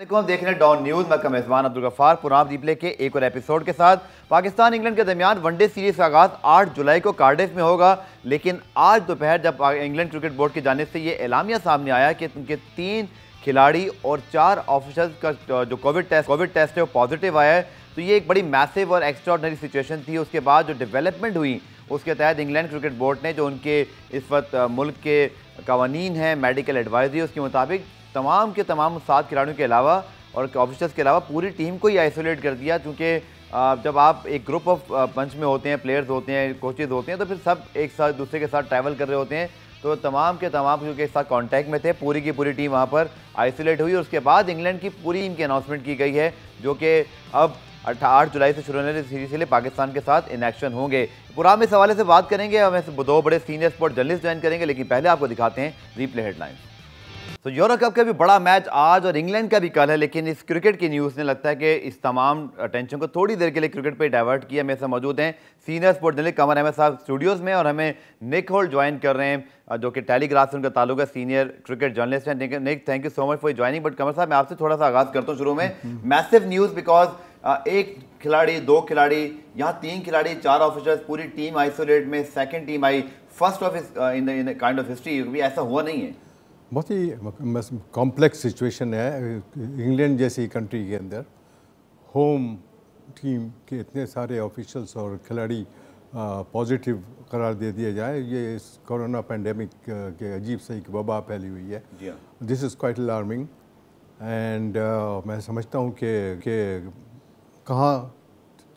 वालेकुम, देख रहे हैं डॉन न्यूज़। मैं मेज़बान अब्दुल गफ्फार पुराम रिप्ले के एक और एपिसोड के साथ। पाकिस्तान इंग्लैंड के दरमियान वनडे सीरीज का आगाज़ 8 जुलाई को कार्डिफ में होगा, लेकिन आज दोपहर जब इंग्लैंड क्रिकेट बोर्ड की जानिब से ये एलामिया सामने आया कि उनके 3 खिलाड़ी और 4 ऑफिसर्स का जो कोविड टेस्ट है वो पॉजिटिव आया है, तो ये एक बड़ी मैसिव और एक्स्ट्राऑर्डिनरी सिचुएशन थी। उसके बाद जो डेवलपमेंट हुई उसके तहत इंग्लैंड क्रिकेट बोर्ड ने जो उनके इस वक्त मुल्क के कवानीन हैं, मेडिकल एडवाइजरी, उसके मुताबिक तमाम के तमाम 7 खिलाड़ियों के अलावा और ऑफिसर्स के अलावा पूरी टीम को ही आइसोलेट कर दिया, क्योंकि जब आप एक ग्रुप ऑफ पंच में होते हैं, प्लेयर्स होते हैं, कोचेज होते हैं, तो फिर सब एक साथ दूसरे के साथ ट्रैवल कर रहे होते हैं, तो तमाम के तमाम क्योंकि एक साथ कांटेक्ट में थे, पूरी की पूरी टीम वहाँ पर आइसोलेट हुई। और उसके बाद इंग्लैंड की पूरी टीम की अनाउंसमेंट की गई है, जो कि अब 8 जुलाई से शुरू होने वाली सीरीज के लिए पाकिस्तान के साथ इन एक्शन होंगे। पूरा इस हवाले से बात करेंगे, हमें 2 बड़े सीनियर स्पोर्ट जर्नलिस्ट ज्वाइन करेंगे, लेकिन पहले आपको दिखाते हैं रीप्ले हेडलाइंस। तो यूरो कप का भी बड़ा मैच आज और इंग्लैंड का भी कल है, लेकिन इस क्रिकेट की न्यूज़ ने लगता है कि इस तमाम अटेंशन को थोड़ी देर के लिए क्रिकेट पे डाइवर्ट किया। मेरे साथ मौजूद हैं सीनियर स्पोर्ट जर्नलिस्ट कमर अहमद साहब स्टूडियोज़ में, और हमें निक होल्ट ज्वाइन कर रहे हैं जो कि टेलीग्राफ से उनका ताल्लुक है, सीनियर क्रिकेट जर्नलिस्ट हैं। Nick, thank you so much for joining. But Qamar साहब, मैं आपसे थोड़ा सा आगाज़ करता हूँ शुरू में। मैसिव न्यूज़ बिकॉज एक खिलाड़ी, 2 खिलाड़ी, यहाँ 3 खिलाड़ी, 4 ऑफिसर्स, पूरी टीम आइसोलेट में, second team I, first of in kind of history, भी ऐसा हुआ नहीं है। बहुत ही कॉम्प्लेक्स सिचुएशन है इंग्लैंड जैसी कंट्री के अंदर। होम टीम के इतने सारे ऑफिशियल्स और खिलाड़ी पॉजिटिव करार दे दिया जाए, ये इस कोरोना पेंडेमिक के अजीब से एक वबा फैली हुई है। This is quite alarming and मैं समझता हूँ कि कहाँ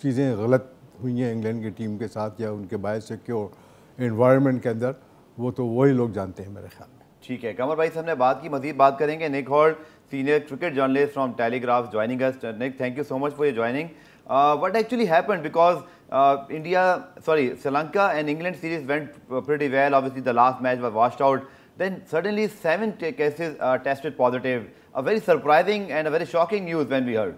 चीज़ें गलत हुई हैं इंग्लैंड की टीम के साथ या उनके बायोसिक्योर एनवायरनमेंट के अंदर, वो तो वही लोग जानते हैं मेरे ख्याल में। ठीक है, कमर भाई से हमने बात की, मजीद बात करेंगे। Nick Holt, senior cricket journalist from Telegraph, joining us. Nick, thank you so much for your joining. What actually happened, because Sri Lanka and England series went pretty well. Obviously the last match was washed out, then suddenly 7 cases tested positive. A very surprising and a very shocking news when we heard.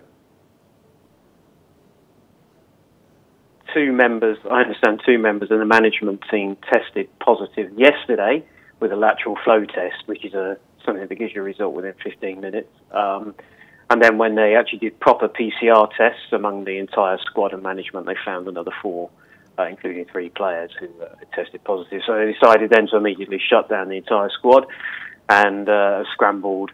2 members, I understand 2 members of the management team tested positive yesterday with a lateral flow test, which is something that gives you a result within 15 minutes. And then when they actually did proper PCR tests among the entire squad and management, they found another 4, including 3 players who tested positive. So they decided then to immediately shut down the entire squad and scrambled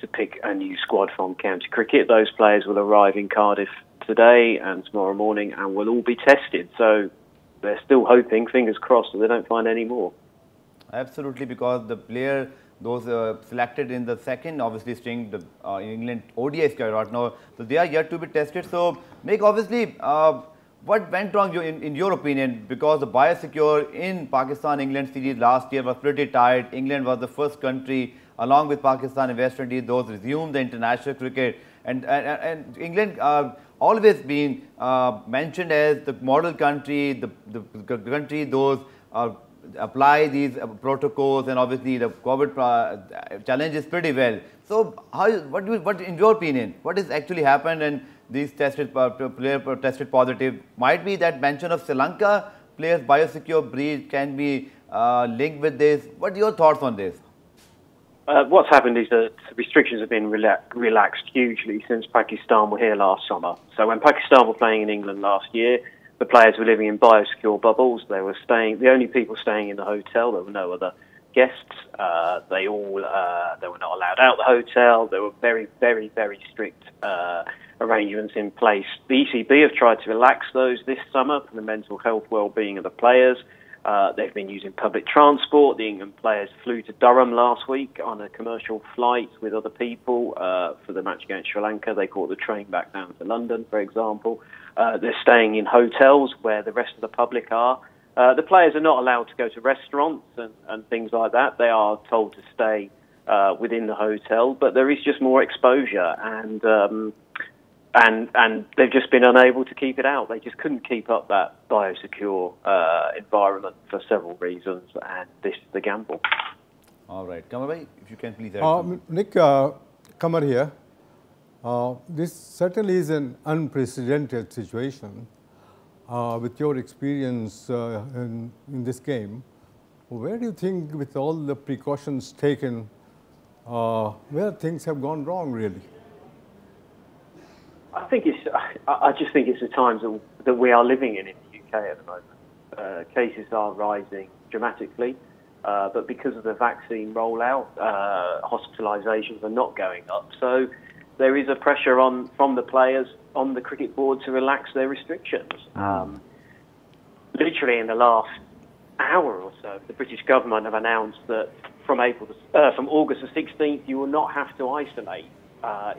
to pick a new squad from county cricket. Those players will arrive in Cardiff today and tomorrow morning and will all be tested. So they're still hoping, fingers crossed, that they don't find any more. Absolutely, because the player, those selected in the second, obviously string, the England ODI squad right now, so they are yet to be tested. So, Nick, obviously, what went wrong in your opinion? Because the biosecure in Pakistan-England series last year was pretty tight. England was the first country, along with Pakistan and West Indies, those resumed the international cricket. And England always been mentioned as the model country, the country those apply these protocols, and obviously the COVID challenges pretty well. So, what in your opinion, what has actually happened, and these player tested positive? Might be that mention of Sri Lanka players biosecure breach can be linked with this. What are your thoughts on this? What's happened is that restrictions have been relaxed hugely since Pakistan were here last summer. So when Pakistan were playing in England last year, the players were living in biosecure bubbles. They were the only people staying in the hotel. There were no other guests. They were not allowed out the hotel. There were very, very, very strict arrangements in place. The ECB have tried to relax those this summer for the mental health well-being of the players. They've been using public transport. The England players flew to Durham last week on a commercial flight with other people for the match against Sri Lanka. They caught the train back down to London, for example. They're staying in hotels where the rest of the public are. The players are not allowed to go to restaurants and things like that. They are told to stay within the hotel, but there is just more exposure, and they've just been unable to keep it out. They just couldn't keep up that biosecure environment for several reasons, and this is the gamble. All right, Kamar bhai, if you can please add. Nick, Kamar here. This certainly is an unprecedented situation. With your experience in this game, where do you think, with all the precautions taken, where things have gone wrong, really? I just think it's the times that we are living in the UK at the moment. Cases are rising dramatically, but because of the vaccine rollout, hospitalisations are not going up. So there is a pressure from the players on the cricket board to relax their restrictions. Literally in the last hour or so, the British government have announced that from August the 16th, you will not have to isolate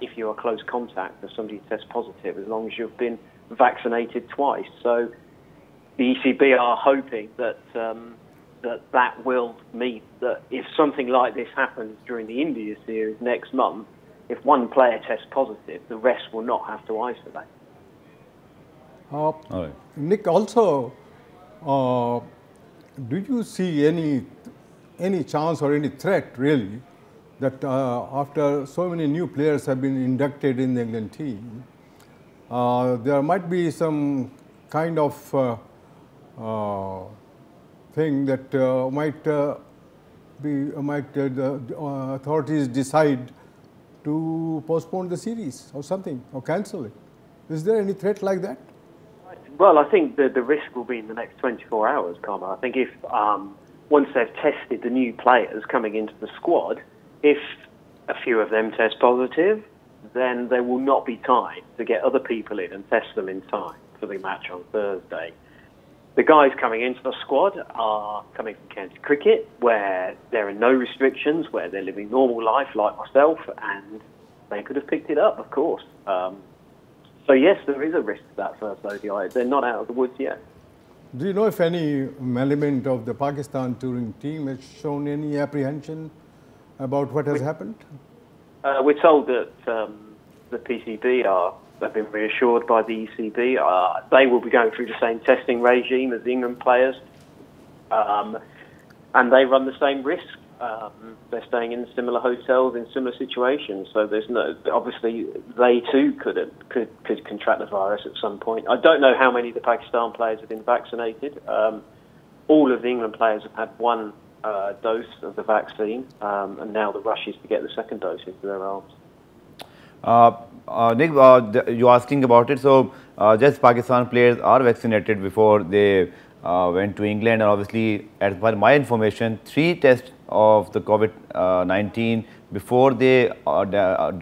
if you're a close contact of somebody who tests positive, as long as you've been vaccinated twice. So the ECB are hoping that that will mean that if something like this happens during the India series next month, if one player tests positive, the rest will not have to isolate. Right. Nick, also, do you see any chance or any threat really that after so many new players have been inducted in the England team, there might be some kind of thing that the authorities decide to postpone the series or something, or cancel it? Is there any threat like that? Well, I think the risk will be in the next 24 hours, Karma. I think if once they've tested the new players coming into the squad, if a few of them test positive, then there will not be time to get other people in and test them in time for the match on Thursday. The guys coming into the squad are coming from county cricket, where there are no restrictions, where they're living normal life like myself, and they could have picked it up, of course. So yes, there is a risk to that first ODI. They're not out of the woods yet. Do you know if any element of the Pakistan touring team has shown any apprehension about what has happened? We're told that the PCB have been reassured by the ECB. They will be going through the same testing regime as the England players, and they run the same risk. They're staying in similar hotels in similar situations, so there's no. Obviously, they too could contract the virus at some point. I don't know how many of the Pakistan players have been vaccinated. All of the England players have had one dose of the vaccine, and now the rush is to get the second dose into their arms. Nick, you're asking about it. So, just Pakistan players are vaccinated before they went to England, and obviously, as per my information, 3 tests of the COVID-19 before they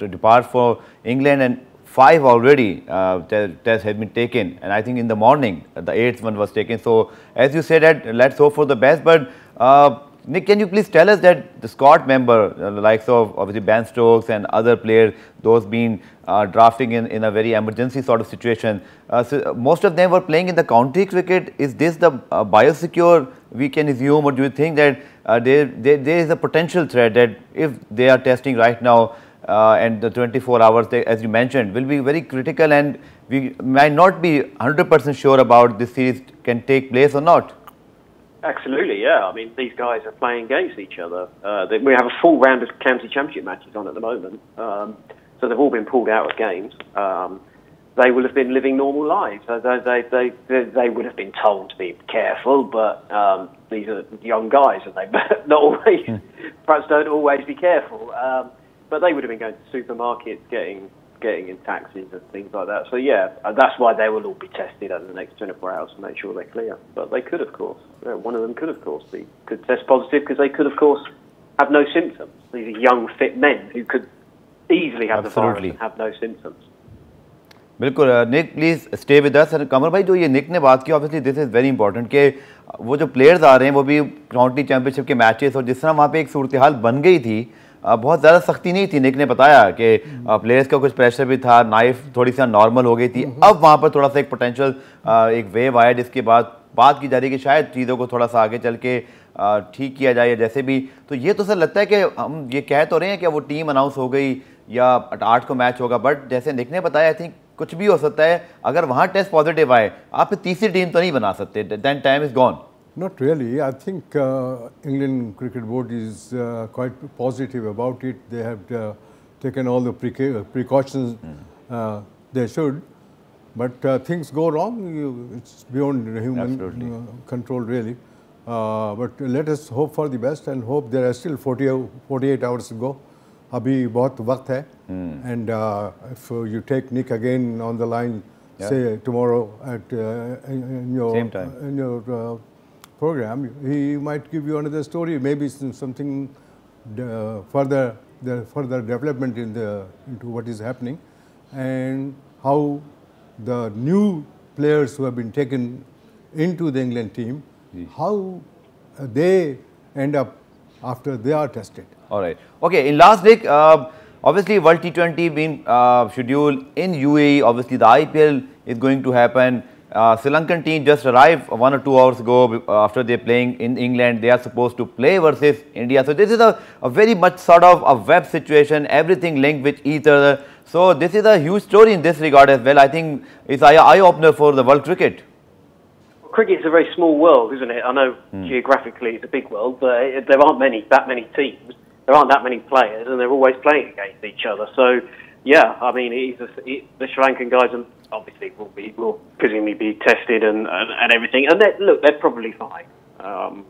depart for England, and 5 already tests have been taken, and I think in the morning the 8th one was taken. So, as you said, that let's hope for the best. But Nick, can you please tell us that the squad member, likes of obviously Ben Stokes and other players, those being drafting in a very emergency sort of situation, so most of them were playing in the county cricket. Is this the biosecure we can assume, or do you think that there is a potential threat that if they are testing right now and the 24 hours, as you mentioned, will be very critical, and we might not be 100% sure about this series can take place or not? Absolutely, yeah. I mean, these guys are playing against each other. We have a full round of county championship matches on at the moment, so they've all been pulled out of games. They will have been living normal lives. They would have been told to be careful, but these are young guys, and they not always, perhaps don't always be careful. But they would have been going to supermarkets, getting in taxis and things like that. So yeah, that's why they will all be tested over the next 24 hours to make sure they're clear. But they could, of course, one of them could, of course, could test positive, because they could, of course, have no symptoms. These are young, fit men who could easily have the virus and have no symptoms. बिल्कुल निक please stay with us. कमर भाई, जो ये निक ने बात की, obviously this is very important कि वो जो प्लेयर्स आ रहे हैं वो भी काउंटी चैंपियनशिप के मैचेस, और जिस तरह वहाँ पे एक सूरत हाल बन गई थी, बहुत ज़्यादा सख्ती नहीं थी. निक ने बताया कि प्लेयर्स का कुछ प्रेशर भी था, नाइफ थोड़ी सी नॉर्मल हो गई थी. अब वहाँ पर थोड़ा सा एक पोटेंशियल एक वेव आया, जिसके बाद बात की जा रही है कि शायद चीज़ों को थोड़ा सा आगे चल के ठीक किया जाए. जैसे भी तो ये तो सर लगता है कि हम ये कह तो रहे हैं कि वो टीम अनाउंस हो गई या 8 को मैच होगा, बट जैसे निक ने बताया, आई थिंक कुछ भी हो सकता है. अगर वहाँ टेस्ट पॉजिटिव आए, आप तीसरी टीम तो नहीं बना सकते. Then time is gone. Not really. I think England Cricket Board is quite positive about it. They have taken all the precautions they should. But things go wrong. It's beyond human control, really. But let us hope for the best and hope there are still 48 hours to go. अभी बहुत वक्त है. And if you take Nick again on the line, say tomorrow at in your Same time. in your program, he might give you another story, maybe something further development into what is happening, and how the new players who have been taken into the England team, how they end up after they are tested. All right. Okay. In last week, obviously World T20 being scheduled in UAE. Obviously the IPL is going to happen. Sri Lankan team just arrived 1 or 2 hours ago after they're playing in England. They are supposed to play versus India. So this is a very much sort of a web situation, everything linked with each other. So this is a huge story in this regard as well. I think it's an eye-opener for the world cricket. Cricket is a very small world, isn't it? I know geographically it's a big world, but there aren't that many teams. There aren't that many players, and they're always playing against each other. So, yeah, I mean, the Sri Lankan guys obviously will presumably be tested and everything. And they're probably fine.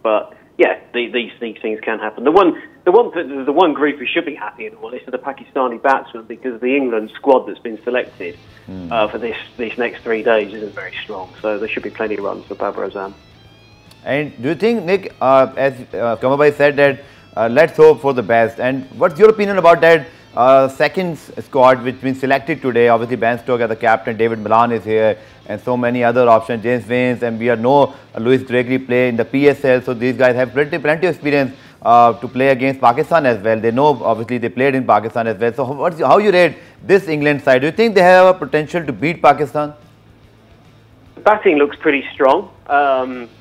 But yeah, these things can happen. The one group who should be happy in all this are the Pakistani batsmen, because the England squad that's been selected for these next 3 days isn't very strong. So there should be plenty of runs for Babar Azam. And do you think, Nick, as Qamar bhai said that let's hope for the best, and what's your opinion about that second squad which been selected today? Obviously Ben Stokes as the captain, David Malan is here, and so many other options, James Vance, and we know Louis Gregory play in the PSL, so these guys have plenty of experience to play against Pakistan as well. They know, obviously they played in Pakistan as well. So how you rate this England side? Do you think they have a potential to beat Pakistan? The batting looks pretty strong.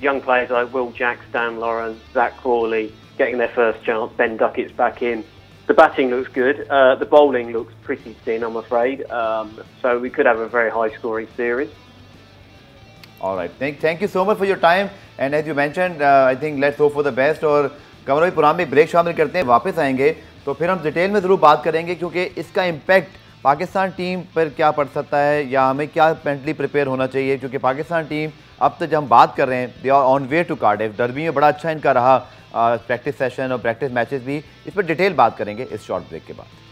Young players like Will Jacks, Dan Lawrence, Zach Crawley getting their first chance. Ben Duckett's back in. The batting looks good. The bowling looks pretty thin, I'm afraid. So we could have a very high-scoring series. All right. Thank you so much for your time. And as you mentioned, I think let's hope for the best. और कमर भाई programme में break शामिल करते हैं, वापस आएंगे तो फिर हम डिटेल में ज़रूर बात करेंगे, क्योंकि इसका इम्पैक्ट पाकिस्तान टीम पर क्या पड़ सकता है या हमें क्या मेंटली प्रिपेयर होना चाहिए, क्योंकि पाकिस्तान टीम अब तक जब हम बात कर रहे हैं they are on way to Cardiff. Derby में बड़ा अच्छा इनका रहा प्रैक्टिस सेशन और प्रैक्टिस मैचेस भी. इस पर डिटेल बात करेंगे इस शॉर्ट ब्रेक के बाद.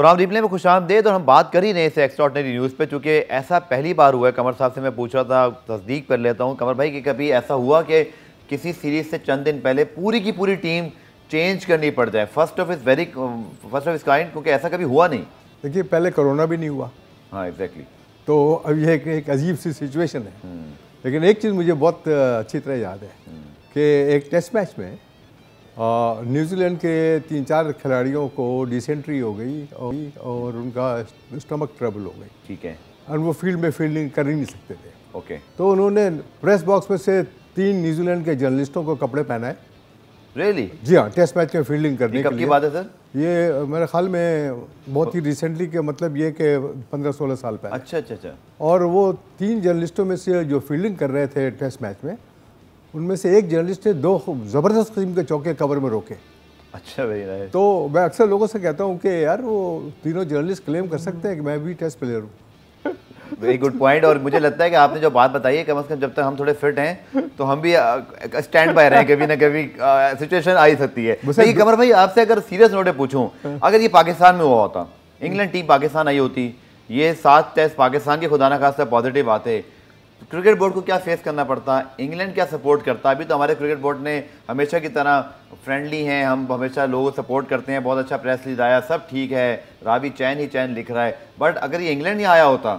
प्रोग्राम रिप्ले में खुशामदीद. और हम बात कर ही रहे हैं एक्स्ट्राऑर्डिनरी न्यूज़ पे, चूँकि ऐसा पहली बार हुआ है. कमर साहब से मैं पूछ रहा था, तस्दीक कर लेता हूँ कमर भाई, कि कभी ऐसा हुआ कि किसी सीरीज़ से चंद दिन पहले पूरी की पूरी टीम चेंज करनी पड़ जाए, फर्स्ट ऑफ इस काइंड, क्योंकि ऐसा कभी हुआ नहीं. देखिए पहले कोरोना भी नहीं हुआ. हाँ एग्जैक्टली. तो अब ये एक अजीब सी सिचुएशन है. लेकिन एक चीज़ मुझे बहुत अच्छी तरह याद है कि एक टेस्ट मैच में न्यूजीलैंड के 3-4 खिलाड़ियों को डिसेंट्री हो गई और उनका स्टमक ट्रबल हो गई. ठीक है. और वो फील्ड में फील्डिंग कर ही नहीं सकते थे. ओके. तो उन्होंने प्रेस बॉक्स में से 3 न्यूजीलैंड के जर्नलिस्टों को कपड़े पहनाए. रियली? जी हाँ, टेस्ट मैच में फील्डिंग करने के लिए. कब की बात है सर? ये मेरे ख्याल में बहुत ही रिसेंटली के, मतलब ये कि 15-16 साल पहले. अच्छा. और वो 3 जर्नलिस्टों में से जो फील्डिंग कर रहे थे टेस्ट मैच में, उनमें से एक जर्नलिस्ट ने 2 ज़बरदस्त किस्म के चौके कवर में रोके. अच्छा भाई. तो मैं अक्सर लोगों से कहता हूँ कि यार वो तीनों जर्नलिस्ट क्लेम कर सकते हैं कि मैं भी टेस्ट प्लेयर हूँ. Very good point. और मुझे लगता है कि आपने जो बात बताई है, कम से कम जब तक हम थोड़े फिट हैं तो हम भी स्टैंड बाय रहे हैं, कभी ना कभी सिचुएशन आ ही सकती है. लेकिन कमर भाई आपसे अगर सीरियस नोट पे पूछूं, अगर ये पाकिस्तान में हुआ होता, इंग्लैंड टीम पाकिस्तान आई होती, ये 7 टेस्ट पाकिस्तान के खुदा ना खास्ता पॉजिटिव आते, क्रिकेट बोर्ड को क्या फेस करना पड़ता, इंग्लैंड क्या सपोर्ट करता? अभी तो हमारे क्रिकेट बोर्ड ने हमेशा की तरह फ्रेंडली हैं, हम हमेशा लोगों को सपोर्ट करते हैं, बहुत अच्छा प्रेस रिलीज आया, सब ठीक है, रावी चैन ही चैन लिख रहा है. बट अगर ये इंग्लैंड ही आया होता,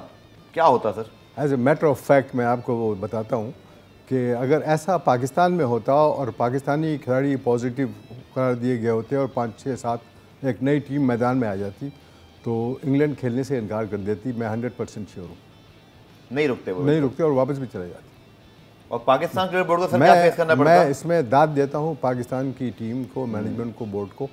क्या होता sir? As a matter of fact मैं आपको वो बताता हूँ कि अगर ऐसा पाकिस्तान में होता और पाकिस्तानी खिलाड़ी पॉजिटिव करार दिए गए होते और 5-6-7 एक नई टीम मैदान में आ जाती, तो इंग्लैंड खेलने से इनकार कर देती. मैं 100% श्योर हूँ. नहीं रुकते वो, नहीं रुकते और वापस भी चले जाते। और पाकिस्तान क्रिकेट बोर्ड को सर क्या फेस करना पड़ता है? मैं इसमें दाद देता हूँ पाकिस्तान की टीम को, मैनेजमेंट को, बोर्ड को,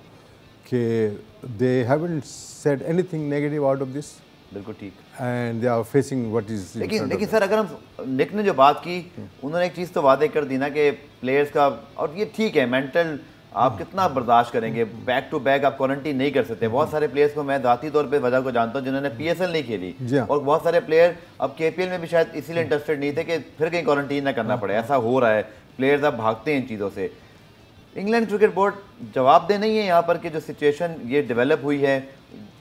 कि they haven't said anything negative out of this. बिल्कुल ठीक। And they are facing what is. लेकिन सर अगर हम निक ने जो बात की, उन्होंने एक चीज़ तो वादे कर दी ना कि प्लेयर्स का, और ये ठीक है, मेंटल आप कितना बर्दाश्त करेंगे, बैक टू बैक आप क्वारंटीन नहीं कर सकते। बहुत सारे प्लेयर्स को मैं ज़ाती तौर पे वजह को जानता हूँ जिन्होंने PSL नहीं खेली, और बहुत सारे प्लेयर अब KPL में भी शायद इसीलिए इंटरेस्टेड नहीं थे कि फिर कहीं क्वारंटीन ना करना पड़े। ऐसा हो रहा है, प्लेयर्स अब भागते हैं इन चीज़ों से। इंग्लैंड क्रिकेट बोर्ड जवाबदेह नहीं है यहाँ पर कि जो सिचुएशन ये डेवलप हुई है,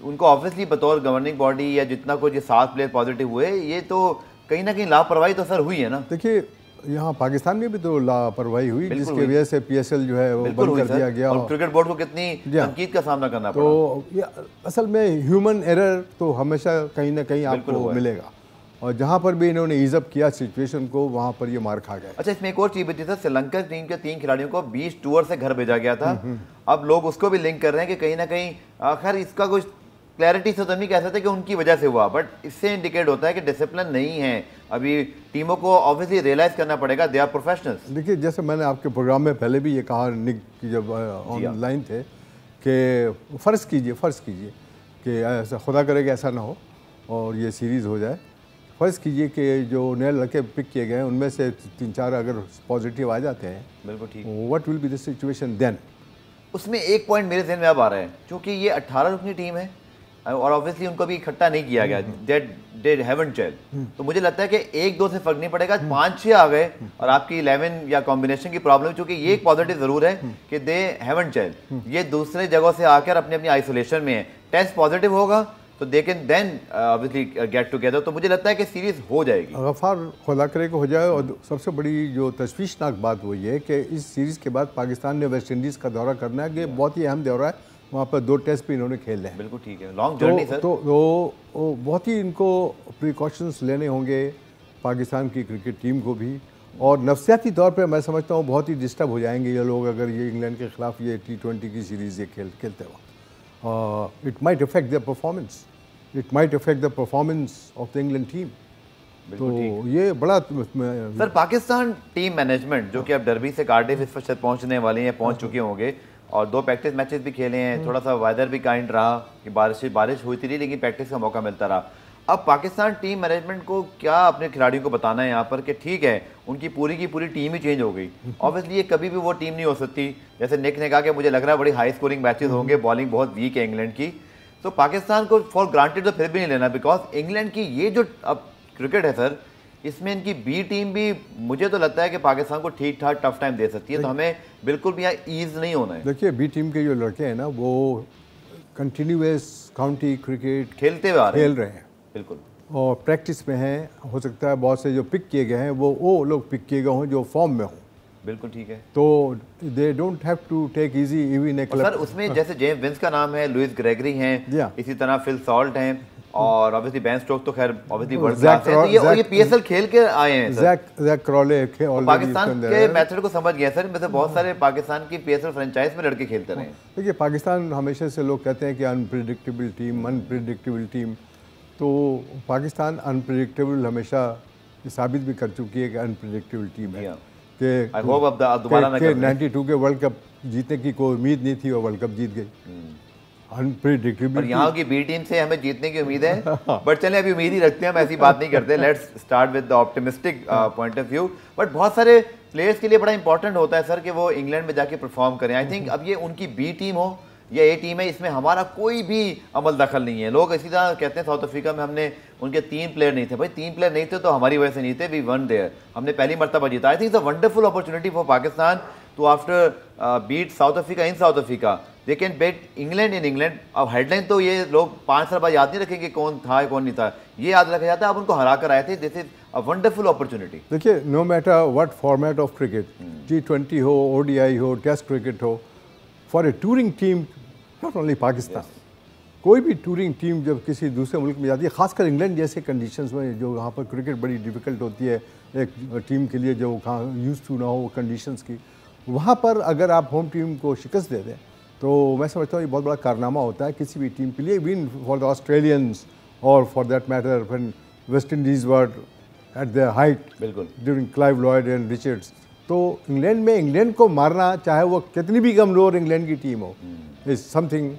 उनको ऑब्वियसली बतौर गवर्निंग बॉडी या जितना कुछ ये 7 प्लेयर पॉजिटिव हुए, ये तो कहीं ना कहीं लापरवाही तो सर हुई है ना। देखिए यहाँ पाकिस्तान में भी तो लापरवाही हुई, जिसकी वजह से PSL जो है वो बंद कर दिया गया, और क्रिकेट बोर्ड को कितनी तनकीद का सामना करना पड़ा। तो ये असल में ह्यूमन एरर तो हमेशा कहीं ना कहीं आपको मिलेगा, और जहाँ पर भी इन्होंने ईजअप किया सिचुएशन को, वहाँ पर ये मार खा गए। अच्छा, इसमें एक और चीज बची, श्रीलंका टीम के 3 खिलाड़ियों को 20 टूर से घर भेजा गया था। अब लोग उसको भी लिंक कर रहे हैं कि कहीं ना कहीं आखिर इसका कुछ क्लैरिटी से तो नहीं कह सकते कि उनकी वजह से हुआ, बट इससे इंडिकेट होता है कि डिसिप्लिन नहीं है। अभी टीमों को ऑब्वियसली रियलाइज करना पड़ेगा, दे आर प्रोफेशनल्स। देखिए जैसे मैंने आपके प्रोग्राम में पहले भी ये कहा, निक की जब ऑनलाइन थे, कि फ़र्ज़ कीजिए कि ऐसा खुदा करे कि ऐसा ना हो और ये सीरीज़ हो जाए। फ़र्ज़ कीजिए कि जो नए लड़के पिक किए गए हैं उनमें से 3-4 अगर पॉजिटिव आ जाते हैं, बिल्कुल ठीक, what will be the situation then? उसमें एक पॉइंट मेरे जहन में अब आ रहा है, क्योंकि ये 18 रुकनी टीम है और ऑब्वियसली उनको भी इकट्ठा नहीं किया गया, दे हैवंट जेल। तो मुझे लगता है कि 1-2 से फर्क नहीं पड़ेगा, 5-6 आ गए और आपकी 11 या कॉम्बिनेशन की प्रॉब्लम, क्योंकि ये एक पॉजिटिव जरूर है कि दे हैवंट जेल, ये दूसरे जगह से आकर अपनी अपनी आइसोलेशन में है। टेस्ट पॉजिटिव होगा तो they can then obviously get together. तो मुझे लगता है कि सीरीज हो जाएगी, गफ़ार खुदा करे को हो जाए। और सबसे बड़ी जो तशवीशनाक बात वो ये है कि इस सीरीज़ के बाद पाकिस्तान ने वेस्ट इंडीज़ का दौरा करना है, कि बहुत ही अहम दौरा है, वहाँ पर 2 टेस्ट भी इन्होंने खेले हैं। बिल्कुल ठीक है, लॉन्ग जर्नी सर। तो बहुत ही इनको प्रिकॉशंस लेने होंगे पाकिस्तान की क्रिकेट टीम को भी, और नफसियाती तौर पे मैं समझता हूँ बहुत ही डिस्टर्ब हो जाएंगे ये लोग अगर ये इंग्लैंड के ख़िलाफ़ ये T20 की सीरीज़ ये खेलते वक्त। It might affect the performance, it might affect the performance of the England team. तो ये बड़ा सर पाकिस्तान टीम मैनेजमेंट जो कि अब डर्बी से कार्डिफ इस वक्त पहुंचने वाले हैं, पहुंच चुके होंगे, और 2 प्रैक्टिस मैचेस भी खेले हैं। थोड़ा सा वेदर भी काइंड रहा कि बारिश हुई थी, लेकिन प्रैक्टिस का मौका मिलता रहा। अब पाकिस्तान टीम मैनेजमेंट को क्या अपने खिलाड़ियों को बताना है यहाँ पर कि ठीक है, उनकी पूरी की पूरी टीम ही चेंज हो गई। ऑब्वियसली ये कभी भी वो टीम नहीं हो सकती, जैसे निक ने कहा कि मुझे लग रहा है बड़ी हाई स्कोरिंग मैचेस होंगे, बॉलिंग बहुत वीक है इंग्लैंड की। तो पाकिस्तान को फॉर ग्रांटेड तो फिर भी नहीं लेना, बिकॉज इंग्लैंड की ये जो अब क्रिकेट है सर, इसमें इनकी बी टीम भी मुझे तो लगता है कि पाकिस्तान को ठीक ठाक टफ टाइम दे सकती है। तो हमें बिल्कुल भी यहाँ ईज नहीं होना है। देखिए बी टीम के जो लड़के हैं ना, वो कंटिन्यूस काउंटी क्रिकेट खेलते हुए खेल रहे हैं, बिल्कुल, और प्रैक्टिस में हैं। हो सकता है बहुत से जो पिक किए गए हैं वो लोग पिक किए गए हों जो फॉर्म में हों। बिल्कुल ठीक है। तो they don't have to take easy even a club. Sir उसमें जैसे जेम्स विंस का नाम है, लुइस ग्रेगरी हैं, इसी तरह फिल सॉल्ट हैं, और ऑब्वियसली बेन स्टोक्स तो खैर ऑब्वियसली वर्ल्ड क्लास है। तो ये PSL खेल के आए हैं सर। जैक क्रॉले पाकिस्तान के मेथड को समझ गया सर। वैसे बहुत सारे पाकिस्तान की PSL फ्रेंचाइज में लड़के खेलते रहे। देखिए पाकिस्तान हमेशा से लोग कहते हैं कि अनप्रिडिक्टेबल टीम, तो पाकिस्तान अनप्रिडिक्टेबल हमेशा साबित भी कर चुकी है कि अनप्रिडिक्टेबल टीम है। कि आई होप अब दोबारा ना करें। 92 के वर्ल्ड कप जीतने की कोई उम्मीद नहीं थी और वर्ल्ड कप जीत गई। अनप्रिडिक्टेबल। और यहाँ की बी टीम से हमें जीतने की उम्मीद है, बट चले अभी उम्मीद ही रखते हैं, हम ऐसी बात नहीं करते। Let's start with the optimistic point of view. But बहुत सारे प्लेयर्स के लिए बड़ा इंपॉर्टेंट होता है सर कि वो इंग्लैंड में जाके परफॉर्म करें। आई थिंक अब ये उनकी बी टीम हो या ए टीम है, इसमें हमारा कोई भी अमल दखल नहीं है। लोग इसी तरह कहते हैं साउथ अफ्रीका में हमने उनके 3 प्लेयर नहीं थे। भाई 3 प्लेयर नहीं थे तो हमारी वजह से नहीं थे, वी वन देयर, हमने पहली मरतबा जीता। I think it's a wonderful opportunity for Pakistan to after beat South Africa in South Africa, they can beat England in England. अब हेडलाइन तो ये लोग 5 साल बाद याद नहीं रखेंगे कौन था कौन नहीं था, ये याद रखा जाता है। अब उनको हरा कर आए थे, this is a wonderful opportunity. देखिए no matter what format of cricket, T20 हो, ODI हो, टेस्ट क्रिकेट हो, for a touring team, not only Pakistan, कोई भी टूरिंग टीम जब किसी दूसरे मुल्क में जाती है, खासकर इंग्लैंड जैसे कंडीशंस में जो वहाँ पर क्रिकेट बड़ी डिफ़िकल्ट होती है एक टीम के लिए जो यूज़ टू ना हो कंडीशंस की, वहाँ पर अगर आप होम टीम को शिकस्त दे दें तो मैं समझता हूँ ये बहुत बड़ा कारनामा होता है किसी भी टीम के लिए, विन फॉर द ऑस्ट्रेलियंस और for that matter when West Indies were at the height बिल्कुल during Clive Lloyd and Richards. तो इंग्लैंड में इंग्लैंड को मारना, चाहे वो कितनी भी कमज़ोर इंग्लैंड की टीम हो, इज समथिंग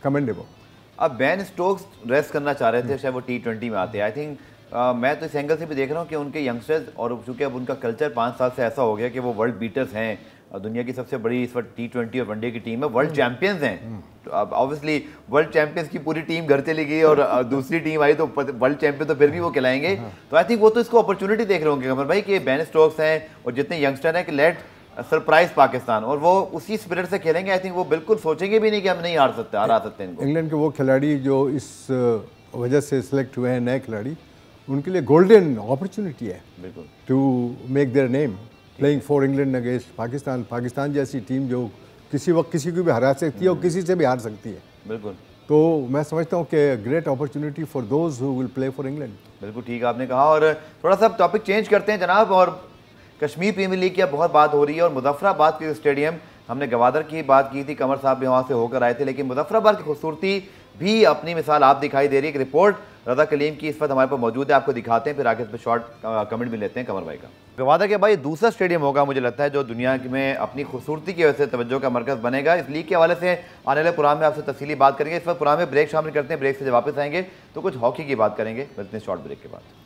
कमेंडेबल। अब बेन स्टोक्स रेस्ट करना चाह रहे थे, शायद वो T20 में आते हैं। आई थिंक मैं तो इस एंगल से भी देख रहा हूँ कि उनके यंगस्टर्स, और चूँकि अब उनका कल्चर 5 साल से ऐसा हो गया कि वो वर्ल्ड बीटर्स हैं, दुनिया की सबसे बड़ी इस वक्त T20 और वनडे की टीम है, वर्ल्ड चैंपियंस हैं। तो अब ऑब्वियसली वर्ल्ड चैंपियंस की पूरी टीम घर चली गई और दूसरी टीम आई तो वर्ल्ड चैंपियन तो फिर भी वो खिलाएंगे। तो आई थिंक वो तो इसको अपॉर्चुनिटी देख रहे होंगे कमर भाई कि बेन स्टोक्स हैं और जितने यंगस्टर हैं कि लेट सरप्राइज पाकिस्तान, और वो उसी स्पिरिट से खेलेंगे। आई थिंक वो बिल्कुल सोचेंगे भी नहीं कि हम नहीं हार सकते, हरा सकते हैं इनको। इंग्लैंड के वो खिलाड़ी जो इस वजह से सिलेक्ट हुए हैं, नए खिलाड़ी, उनके लिए गोल्डन अपॉर्चुनिटी है बिल्कुल to make their name playing for England against Pakistan. Pakistan जैसी टीम जो किसी वक्त किसी को भी हरा सकती है और किसी से भी हार सकती है। बिल्कुल, तो मैं समझता हूँ कि great opportunity for those who will play for England. बिल्कुल ठीक आपने कहा। और थोड़ा सा टॉपिक चेंज करते हैं जनाब, और कश्मीर प्रीमियर लीग की अब बहुत बात हो रही है। और मुजफ्फराबाद के स्टेडियम, हमने गवादर की बात की थी, कमर साहब भी वहाँ से होकर आए थे, लेकिन मुजफ्फराबाद की खूबसूरती भी अपनी मिसाल आप दिखाई दे रही है। एक रिपोर्ट रजा कलीम की इस वक्त हमारे पास मौजूद है, आपको दिखाते हैं, फिर आगे इस पर शॉर्ट कमेंट भी लेते हैं कमर भाई का। गवादर के भाई दूसरा स्टेडियम होगा मुझे लगता है जो दुनिया में अपनी खूबसूरती की वजह से तवज्जो का मरकज़ बनेगा। इस लीग के हवाले से आने वाले प्रोग्राम में आपसे तफसीली बात करेंगे। इस वक्त प्रोग्राम में ब्रेक शामिल करते हैं, ब्रेक से जब वापस आएंगे तो कुछ हॉकी की बात करेंगे, इतने शॉर्ट ब्रेक के बाद।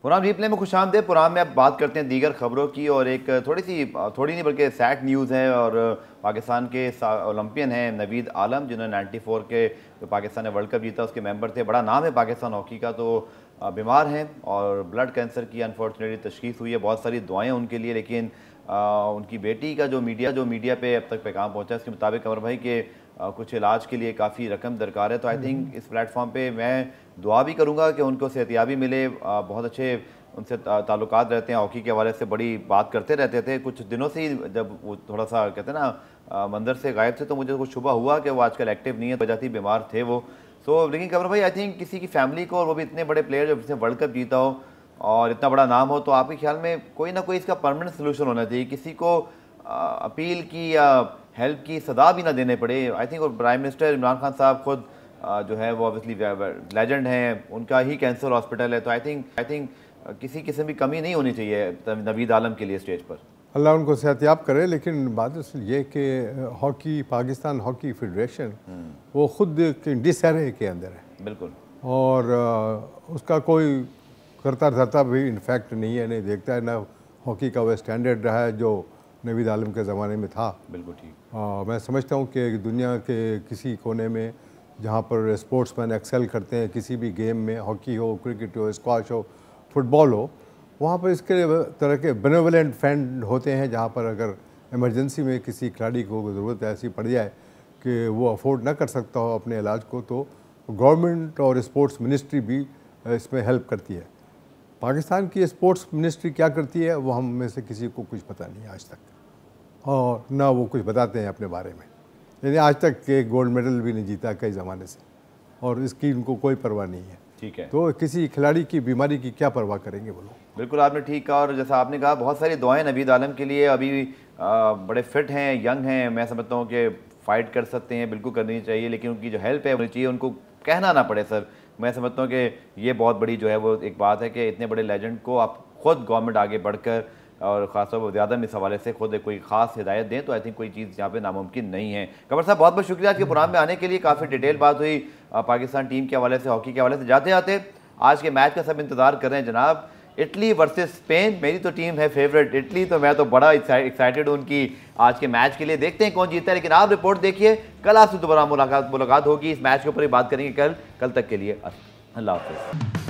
प्रोग्राम रिप्ले में खुशामदीद। प्रोग्राम में अब बात करते हैं दीगर खबरों की, और एक थोड़ी नहीं बल्कि सैड न्यूज़ है। और पाकिस्तान के ओलंपियन हैं नवीद आलम, जिन्होंने 94 के जो पाकिस्तान ने वर्ल्ड कप जीता उसके मेंबर थे, बड़ा नाम है पाकिस्तान हॉकी का, तो बीमार हैं और ब्लड कैंसर की अनफॉर्चुनेटली तशखीस हुई है। बहुत सारी दुआएं उनके लिए, लेकिन उनकी बेटी का जो मीडिया पे अब तक पैगाम पहुँचा, इसके मुताबिक कमर भाई के कुछ इलाज के लिए काफ़ी रकम दरकार है। तो आई थिंक इस प्लेटफॉर्म पे मैं दुआ भी करूँगा कि उनको सेहतियाबी मिले। बहुत अच्छे उनसे ताल्लुकात रहते हैं, हॉकी के हवाले से बड़ी बात करते रहते थे। कुछ दिनों से ही जब वो थोड़ा सा कहते हैं ना मंदिर से गायब थे, तो मुझे कुछ शुबा हुआ कि वो आजकल एक्टिव नहीं है, वजह थी बीमार थे वो। सो लेकिन कमर भाई आई थिंक किसी की फैमिली को, और वो भी इतने बड़े प्लेयर जो जिसने वर्ल्ड कप जीता हो और इतना बड़ा नाम हो, तो आपके ख्याल में कोई ना कोई इसका परमानेंट सोल्यूशन होना चाहिए, किसी को अपील की या हेल्प की सदा भी ना देने पड़े। आई थिंक और प्राइम मिनिस्टर इमरान खान साहब खुद जो है वो ऑब्वियसली लेजेंड हैं, उनका ही कैंसर हॉस्पिटल है। तो आई थिंक किसी किस्म की कमी नहीं होनी चाहिए नवीद आलम के लिए स्टेज पर। अल्लाह उनको सेहतियाब करे। लेकिन बात असल ये कि हॉकी, पाकिस्तान हॉकी फेडरेशन वो खुद डिसहरे के अंदर है बिल्कुल, और उसका कोई करता धरता भी इनफैक्ट नहीं है, नहीं देखता है, ना हॉकी का वह स्टैंडर्ड रहा है जो नवीद आलम के ज़माने में था। बिल्कुल ठीक। मैं समझता हूँ कि दुनिया के किसी कोने में जहाँ पर स्पोर्ट्समैन एक्सेल करते हैं किसी भी गेम में, हॉकी हो, क्रिकेट हो, स्क्वाश हो, फुटबॉल हो, वहाँ पर इसके तरह के बेनेवलेंट फंड होते हैं, जहाँ पर अगर इमरजेंसी में किसी खिलाड़ी को ज़रूरत ऐसी पड़ जाए कि वो अफोर्ड ना कर सकता हो अपने इलाज को, तो गवर्नमेंट और स्पोर्ट्स मिनिस्ट्री भी इसमें हेल्प करती है। पाकिस्तान की स्पोर्ट्स मिनिस्ट्री क्या करती है वो हम में से किसी को कुछ पता नहीं आज तक, और ना वो कुछ बताते हैं अपने बारे में। यानी आज तक एक गोल्ड मेडल भी नहीं जीता कई ज़माने से, और इसकी उनको कोई परवाह नहीं है। ठीक है, तो किसी खिलाड़ी की बीमारी की क्या परवाह करेंगे वो लोग। बिल्कुल आपने ठीक कहा। और जैसा आपने कहा बहुत सारी दुआएं नवीद आलम के लिए, अभी बड़े फिट हैं, यंग हैं, मैं समझता हूँ कि फ़ाइट कर सकते हैं, बिल्कुल करनी चाहिए, लेकिन उनकी जो हेल्प है होनी चाहिए, उनको कहना ना पड़े सर। मैं समझता हूँ कि ये बहुत बड़ी जो है वो एक बात है कि इतने बड़े लेजेंड को आप खुद गवर्नमेंट आगे बढ़कर और ख़ासतौर पर ज़्यादा इस हवाले से खुद कोई ख़ास हिदायत दें, तो आई थिंक कोई चीज़ यहाँ पे नामुमकिन नहीं है। कमर साहब बहुत बहुत शुक्रिया आज के प्रोग्राम में आने के लिए, काफ़ी डिटेल बात हुई पाकिस्तान टीम के हवाले से, हॉकी के हवाले से। जाते जाते आज के मैच का सब इंतज़ार कर रहे हैं जनाब, इटली वर्सेस स्पेन। मेरी तो टीम है फेवरेट इटली, तो मैं तो बड़ा एक्साइटेड हूँ उनकी आज के मैच के लिए। देखते हैं कौन जीतता है, लेकिन आप रिपोर्ट देखिए, कल आपसे दोबारा मुलाकात होगी, इस मैच के ऊपर ही बात करेंगे कल तक के लिए अल्लाह हाफ़िज़।